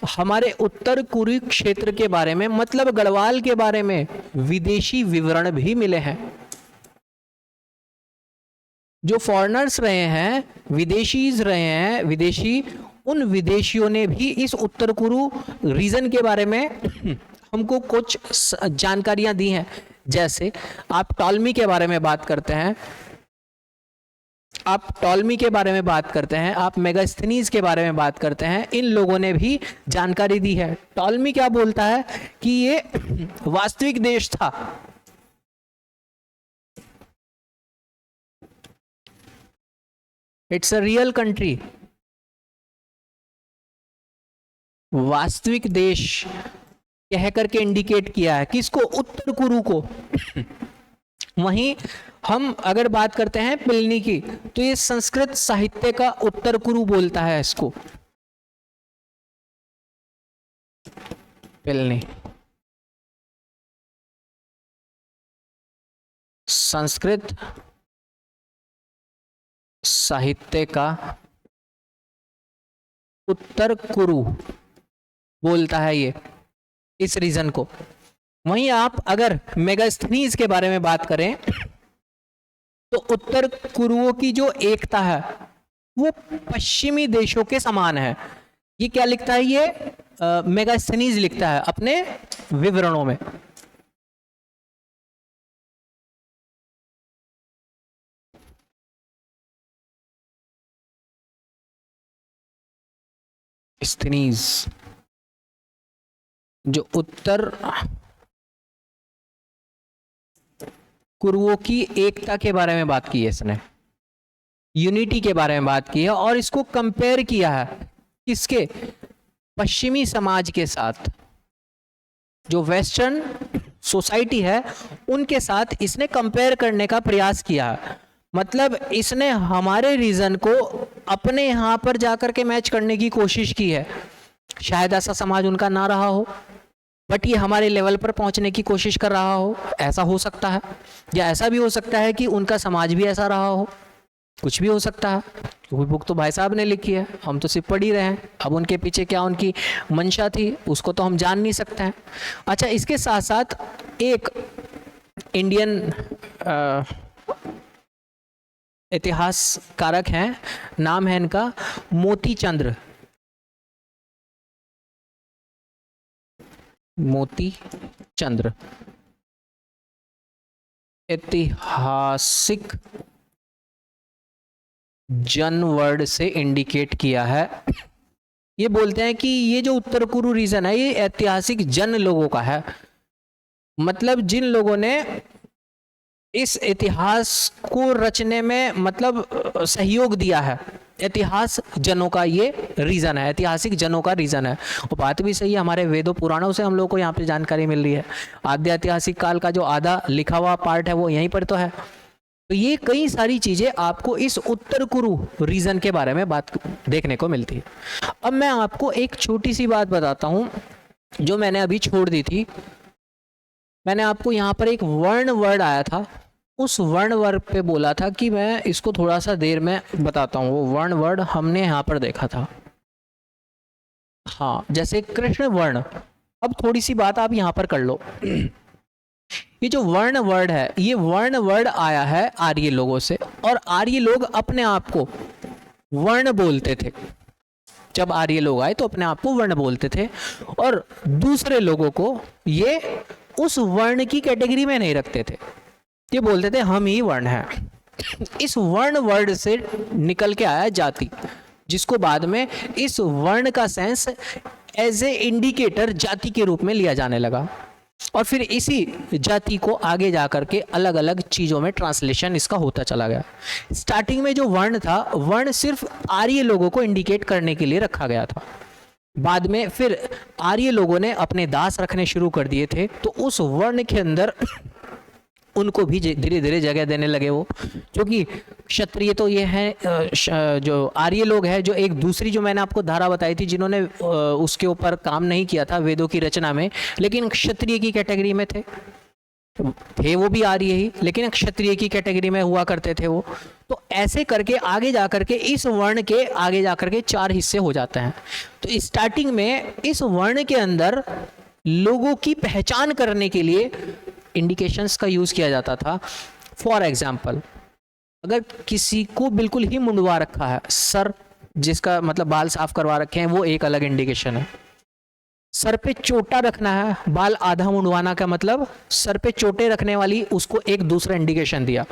हमारे उत्तर कुरु क्षेत्र के बारे में, मतलब गढ़वाल के बारे में विदेशी विवरण भी मिले हैं। जो फॉरेनर्स रहे हैं, विदेशीज रहे हैं, विदेशी, उन विदेशियों ने भी इस उत्तर कुरु रीजन के बारे में हमको कुछ जानकारियां दी हैं, जैसे आप टॉलमी के बारे में बात करते हैं, आप टॉलमी के बारे में बात करते हैं, आप मेगास्थनीज के बारे में बात करते हैं, इन लोगों ने भी जानकारी दी है। टॉलमी क्या बोलता है कि ये वास्तविक देश था, इट्स अ रियल कंट्री, वास्तविक देश कह करके इंडिकेट किया है किसको, उत्तर कुरु को। वहीं हम अगर बात करते हैं पिलनी की, तो ये संस्कृत साहित्य का उत्तर कुरु बोलता है इसको, पिलनी संस्कृत साहित्य का उत्तर कुरु बोलता है ये इस रीजन को। वहीं आप अगर मेगास्थनीज के बारे में बात करें तो उत्तर कुरुओं की जो एकता है वो पश्चिमी देशों के समान है। ये क्या लिखता है, ये मेगास्थनीज लिखता है अपने विवरणों में। स्थनीज जो उत्तर कुरुओं की एकता के बारे में बात की है इसने, यूनिटी के बारे में बात की है, और इसको कंपेयर किया है किसके, पश्चिमी समाज के साथ, जो वेस्टर्न सोसाइटी है उनके साथ इसने कंपेयर करने का प्रयास किया है। मतलब इसने हमारे रीजन को अपने यहां पर जाकर के मैच करने की कोशिश की है। शायद ऐसा समाज उनका ना रहा हो, बट ये हमारे लेवल पर पहुंचने की कोशिश कर रहा हो, ऐसा हो सकता है। या ऐसा भी हो सकता है कि उनका समाज भी ऐसा रहा हो, कुछ भी हो सकता है, क्योंकि बुक तो भाई साहब ने लिखी है, हम तो सिर्फ पढ़ ही रहे हैं। अब उनके पीछे क्या उनकी मंशा थी उसको तो हम जान नहीं सकते हैं। अच्छा, इसके साथ साथ एक इंडियन इतिहास कारक हैं, नाम है इनका मोती चंद्र, मोती चंद्र, ऐतिहासिक जन वर्ड से इंडिकेट किया है। ये बोलते हैं कि ये जो उत्तर कुरु रीजन है ये ऐतिहासिक जन लोगों का है, मतलब जिन लोगों ने इस इतिहास को रचने में मतलब सहयोग दिया है, इतिहास जनों का ये रीजन है, ऐतिहासिक जनों का रीजन है। और बात भी सही है, हमारे वेदों पुराणों से हम लोग को यहाँ पे जानकारी मिल रही है। आद्य ऐतिहासिक काल का जो आधा लिखा हुआ पार्ट है वो यहीं पर तो है। तो ये कई सारी चीजें आपको इस उत्तर कुरु रीजन के बारे में बात देखने को मिलती है। अब मैं आपको एक छोटी सी बात बताता हूं जो मैंने अभी छोड़ दी थी। मैंने आपको यहाँ पर एक वर्ण वर्ड आया था, उस वर्ण वर्ड पे बोला था कि मैं इसको थोड़ा सा देर में बताता हूँ। वो वर्ण वर्ड हमने यहाँ पर देखा था, हाँ, जैसे कृष्ण वर्ण। अब थोड़ी सी बात आप यहाँ पर कर लो। ये जो वर्ण वर्ड है, ये वर्ण वर्ड आया है आर्य लोगों से, और आर्य लोग अपने आप को वर्ण बोलते थे। जब आर्य लोग आए तो अपने आप को वर्ण बोलते थे, और दूसरे लोगों को ये उस वर्ण की कैटेगरी में नहीं रखते थे, ये बोलते थे हम ही वर्ण हैं। इस वर्ण वर्ड से निकल के आया जाति, जिसको बाद में इस वर्ण का सेंस एज ए इंडिकेटर जाति के रूप में लिया जाने लगा, और फिर इसी जाति को आगे जाकर के अलग अलग चीजों में ट्रांसलेशन इसका होता चला गया। स्टार्टिंग में जो वर्ण था, वर्ण सिर्फ आर्य लोगों को इंडिकेट करने के लिए रखा गया था। बाद में फिर आर्य लोगों ने अपने दास रखने शुरू कर दिए थे, तो उस वर्ण के अंदर उनको भी धीरे धीरे जगह देने लगे वो, क्योंकि क्षत्रिय तो ये है, जो आर्य लोग हैं, जो एक दूसरी जो मैंने आपको धारा बताई थी जिन्होंने उसके ऊपर काम नहीं किया था वेदों की रचना में, लेकिन क्षत्रिय की कैटेगरी में थे वो भी आर्य ही, लेकिन क्षत्रिय की कैटेगरी में हुआ करते थे वो। तो ऐसे करके आगे जाकर के इस वर्ण के आगे जाकर के 4 हिस्से हो जाते हैं। तो स्टार्टिंग में इस वर्ण के अंदर लोगों की पहचान करने के लिए इंडिकेशंस का यूज किया जाता था। फॉर एग्जाम्पल, अगर किसी को बिल्कुल ही मुंडवा रखा है, सर जिसका मतलब बाल साफ करवा रखे हैं, वो एक अलग इंडिकेशन है। सर पे चोटा रखना है, बाल आधा मुंडवाना का मतलब सर पे चोटे रखने वाली, उसको एक दूसरा इंडिकेशन दिया।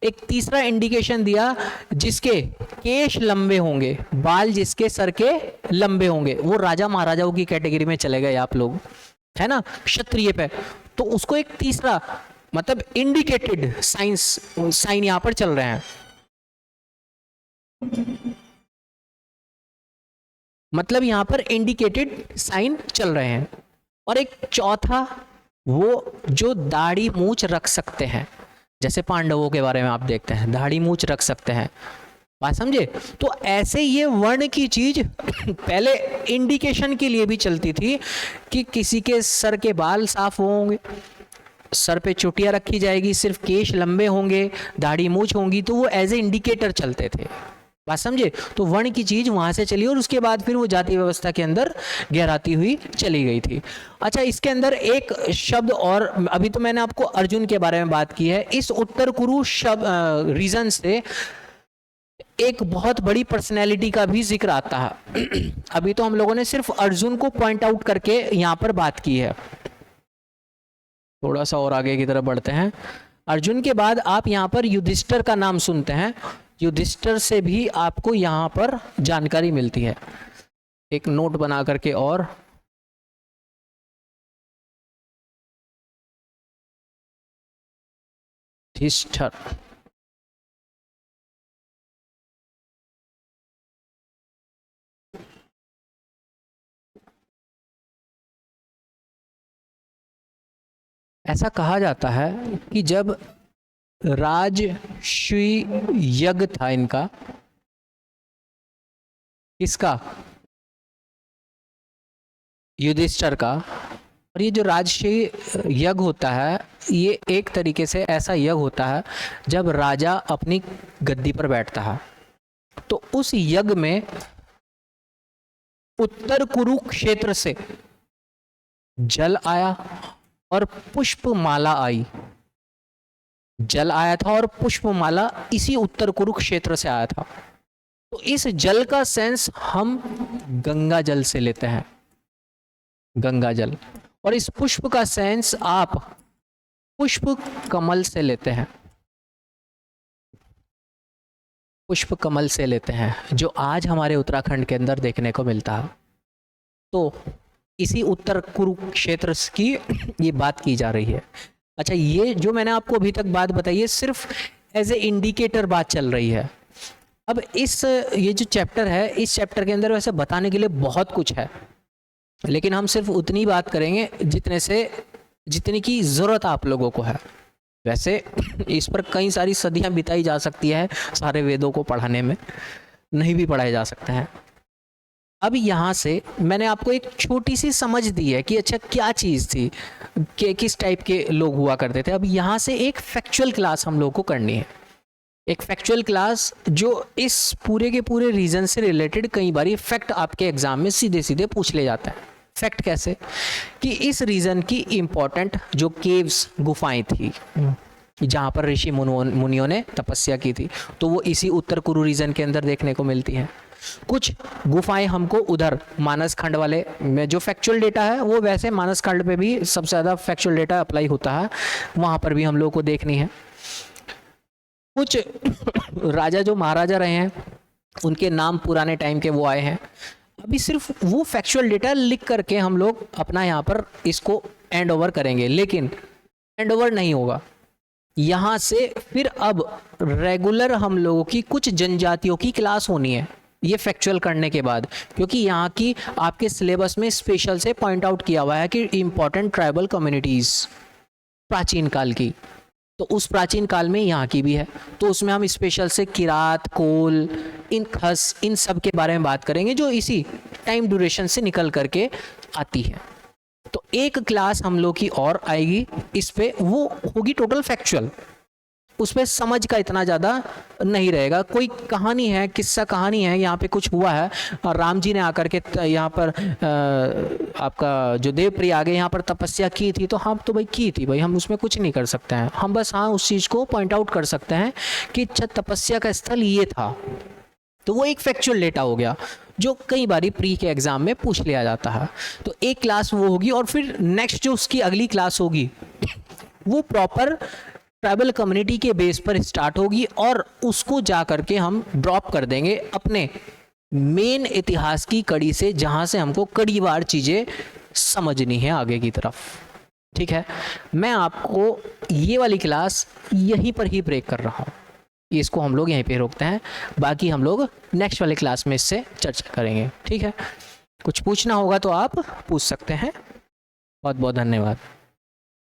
एक तीसरा इंडिकेशन दिया, जिसके केश लंबे होंगे, बाल जिसके सर के लंबे होंगे, वो राजा महाराजाओं की कैटेगरी में चले गए आप लोग, है ना, क्षत्रिय पे। तो उसको एक तीसरा मतलब इंडिकेटेड साइन यहां पर चल रहे हैं, मतलब यहां पर इंडिकेटेड साइन चल रहे हैं। और एक चौथा, वो जो दाढ़ी मूछ रख सकते हैं, जैसे पांडवों के बारे में आप देखते हैं दाढ़ी मूछ रख सकते हैं, बात समझे। तो ऐसे ये वर्ण की चीज पहले इंडिकेशन के लिए भी चलती थी कि किसी के सर के बाल साफ होंगे, सर पे चोटियां रखी जाएगी, सिर्फ केश लंबे होंगे, दाढ़ी मूछ होंगी, तो वो एज ए इंडिकेटर चलते थे, बात समझे। तो वर्ण की चीज वहां से चली और उसके बाद फिर वो जाति व्यवस्था के अंदर गहराती हुई चली गई थी। अच्छा, इसके अंदर एक शब्द और, अभी तो मैंने आपको अर्जुन के बारे में बात की है, इस उत्तर कुरु शब्द रीजन से एक बहुत बड़ी पर्सनैलिटी का भी जिक्र आता है। अभी तो हम लोगों ने सिर्फ अर्जुन को पॉइंट आउट करके यहां पर बात की है, थोड़ा सा और आगे की तरफ बढ़ते हैं। अर्जुन के बाद आप यहां पर युधिष्ठिर का नाम सुनते हैं, युधिष्ठिर से भी आपको यहां पर जानकारी मिलती है, एक नोट बना करके। और युधिष्ठिर, ऐसा कहा जाता है कि जब राजश्री यज्ञ था इनका, किसका, युधिष्ठिर का। और ये जो राजश्री यज्ञ होता है, ये एक तरीके से ऐसा यज्ञ होता है जब राजा अपनी गद्दी पर बैठता है। तो उस यज्ञ में उत्तर कुरुक्षेत्र से जल आया और पुष्पमाला आई, जल आया था और पुष्पमाला इसी उत्तर कुरुक्षेत्र से आया था। तो इस जल का सेंस हम गंगा जल से लेते हैं, गंगा जल, और इस पुष्प का सेंस आप पुष्प कमल से लेते हैं, पुष्प कमल से लेते हैं, जो आज हमारे उत्तराखंड के अंदर देखने को मिलता है। तो इसी उत्तर कुरुक्षेत्र की ये बात की जा रही है। अच्छा, ये जो मैंने आपको अभी तक बात बताई है सिर्फ एज ए इंडिकेटर बात चल रही है। अब ये जो चैप्टर है, इस चैप्टर के अंदर वैसे बताने के लिए बहुत कुछ है, लेकिन हम सिर्फ उतनी बात करेंगे जितनी की ज़रूरत आप लोगों को है। वैसे इस पर कई सारी सदियां बिताई जा सकती है, सारे वेदों को पढ़ाने में नहीं भी पढ़ाए जा सकते हैं। अब यहाँ से मैंने आपको एक छोटी सी समझ दी है कि अच्छा क्या चीज़ थी, कि किस टाइप के लोग हुआ करते थे। अब यहाँ से एक फैक्चुअल क्लास हम लोग को करनी है, एक फैक्चुअल क्लास जो इस पूरे के पूरे रीजन से रिलेटेड कई बार फैक्ट आपके एग्जाम में सीधे सीधे पूछ ले जाता है। फैक्ट कैसे, कि इस रीजन की इंपॉर्टेंट जो केव्स, गुफाएं थी जहाँ पर ऋषि मुनियों ने तपस्या की थी, तो वो इसी उत्तर कुरु रीजन के अंदर देखने को मिलती हैं। कुछ गुफाएं हमको उधर मानस खंड वाले में जो फैक्चुअल डेटा है, वो वैसे मानस खंड पे भी सबसे ज़्यादा फैक्चुअल डेटा अप्लाई होता है, वहाँ पर भी हम लोग को देखनी है। कुछ राजा जो महाराजा रहे हैं, उनके नाम पुराने टाइम के वो आए हैं। अभी सिर्फ वो फैक्चुअल डेटा लिख करके हम लोग अपना यहाँ पर इसको एंड ओवर करेंगे, लेकिन एंड ओवर नहीं होगा। यहाँ से फिर अब रेगुलर हम लोगों की कुछ जनजातियों की क्लास होनी है ये फैक्चुअल करने के बाद, क्योंकि यहाँ की आपके सिलेबस में स्पेशल से पॉइंट आउट किया हुआ है कि इंपॉर्टेंट ट्राइबल कम्युनिटीज़ प्राचीन काल की, तो उस प्राचीन काल में यहाँ की भी है। तो उसमें हम स्पेशल से किरात, कोल, इन खस, इन सब के बारे में बात करेंगे जो इसी टाइम ड्यूरेशन से निकल करके आती है। तो एक क्लास हम लोग की और आएगी इस पे, वो होगी टोटल फैक्चुअल, उस पर समझ का इतना ज़्यादा नहीं रहेगा। कोई कहानी है, किस्सा कहानी है, यहाँ पे कुछ हुआ है और राम जी ने आकर के यहाँ पर आपका जो देवप्रिय आगे यहाँ पर तपस्या की थी, तो हम तो भाई की थी भाई, हम उसमें कुछ नहीं कर सकते हैं। हम बस हाँ उस चीज़ को पॉइंट आउट कर सकते हैं कि तपस्या का स्थल ये था, तो वो एक फैक्चुअल डेटा हो गया। जो कई बारी प्री के एग्ज़ाम में पूछ लिया जाता है। तो एक क्लास वो होगी, और फिर नेक्स्ट जो उसकी अगली क्लास होगी वो प्रॉपर ट्राइबल कम्युनिटी के बेस पर स्टार्ट होगी, और उसको जा करके हम ड्रॉप कर देंगे अपने मेन इतिहास की कड़ी से, जहाँ से हमको कड़ीवार चीज़ें समझनी है आगे की तरफ। ठीक है, मैं आपको ये वाली क्लास यहीं पर ही ब्रेक कर रहा हूँ, इसको हम लोग यहीं पे रोकते हैं, बाकी हम लोग नेक्स्ट वाले क्लास में इससे चर्चा करेंगे। ठीक है, कुछ पूछना होगा तो आप पूछ सकते हैं। बहुत बहुत धन्यवाद।